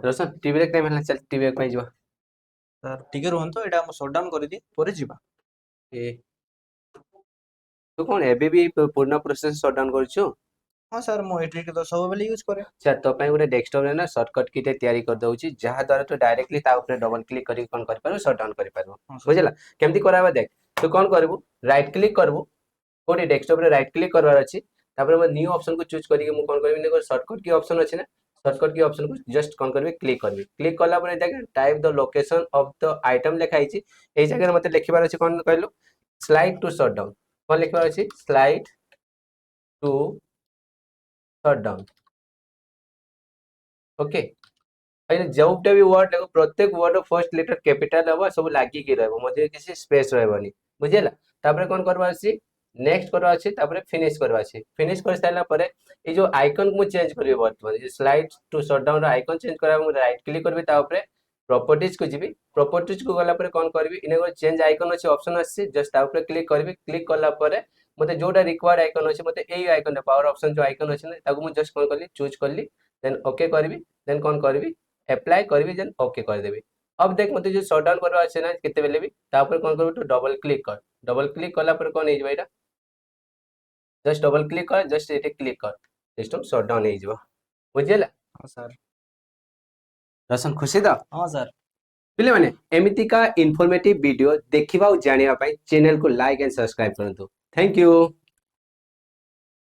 रोशन TV रे time ହେଲା चल टीवी ପାଇଁ ଯିବା। ସାର୍ ଟିକେ ରୁହନ୍ତୁ, ଏଇଟା ମୁଁ ସଟ୍ ଡାଉନ୍ କରିଦିଏ ପରେ ଯିବା। ଏ ତୁ କଣ ଏବେ ବି ପୁରୁଣା ପ୍ରୋସେସ ସଟ୍ ଡାଉନ୍ କରିଛୁ? ହଁ ସାର୍, ମୁଁ ଏଇଟ୍ରିକ୍ ତ ସବୁବେଳେ ୟୁଜ୍ କରେ। ଆଚ୍ଛା ତୋ ପାଇଁ ଗୋଟେ ଡେସ୍କଟପ୍ ରେ ନା ସର୍ଟକଟ୍ କିଟେ ତିଆରି କରିଦଉଛି, ଯାହା ଦ୍ୱାରା ତୁ ଡାଇରେକ୍ଟଲି ତା ଉପରେ ଡବଲ କ୍ଲିକ୍ କରିକି କଣ କରିପାରିବୁ ସଟ୍ ଡାଉନ୍ କରିପାରିବୁ। ହଁ ସାର୍। ବୁଝିଲା କେମିତି କରାହବ ଦେଖ। ତୁ କଣ କରିବୁ, ରାଇଟ୍ କ୍ଲିକ୍ କରିବୁ, କୋଉଠି ଡେସ୍କଟପ୍ ରେ ରାଇଟ୍ କ୍ଲିକ୍ କରିବାର ଅଛି। ତାପରେ ମୁଁ ନ୍ୟू ଅପସନ୍ को ଚୁଜ୍ କରିକି ମୁଁ କଣ କରିବି ନା ସର୍ଟକଟ୍ की ऑप्शन ଅଛି ନା, ସର୍ଟକଟ୍ की ऑप्शन को जस्ट कौन करबी क्लिक करबी। क्लिक कला पर देख type the location of the item लिखा ହେଇଛି। ଏଇ ଜାଗାରେ ମତେ ଲେଖିବାର ଅଛି କଣ କହିଲୁ, ସ୍ଲାଇड ଟୁ ସଟ୍ ଡାଉନ୍। କଣ ଲେଖିବାର ଅଛି, ସ୍ଲାଇड ଟୁ ସଟ୍ ଡାଉନ୍। ओके जोटा भी वर्ड देखो, प्रत्येक वर्ड फर्स्ट लेटर कैपिटल हम सब लागिकी रहबो, मझे किसी स्पेस रहबनी। बुझिला तापर कोन करबा अछि, नेक्स्ट करबा अछि, तापर फिनिश करबा अछि। फिनिश कर साइला परे ए जो आइकन को चेंज करबे, वर्तमान जे slide to shut down icon change करबा मु राइट क्लिक करबी, ता ऊपर प्रॉपर्टीज को जीबी। प्रॉपर्टीज को गला परे कोन करबी, इने को चेंज आइकन अछि ऑप्शन अछि, जस्ट ता ऊपर क्लिक करबी। क्लिक करला परे मते जोटा रिक्वायर्ड आइकन अछि, मते एई आइकन पावर ऑप्शन जो आइकन अछि ना, ताको मु जस्ट कोन करली चूज करली, देन ओके करबी। देन कौन करबी, अप्लाई करबी, देन ओके कर देबी। अब देख मते जो शट डाउन करबा अछि ना केते बेले भी, तापर कोन करबी तो डबल क्लिक कर। डबल क्लिक कला पर कोन हे जबा, एटा जस्ट डबल क्लिक कर, जस्ट एटे क्लिक कर, सिस्टम शट डाउन हे जबा। बुझिला ହଁ ସାର୍। रसन खुशी दा ହଁ ସାର୍। पिले माने एमिति का इन्फॉर्मेटिव वीडियो देखिबा और जानिबा पई चैनल को लाइक एंड सब्सक्राइब करंतु। Thank you.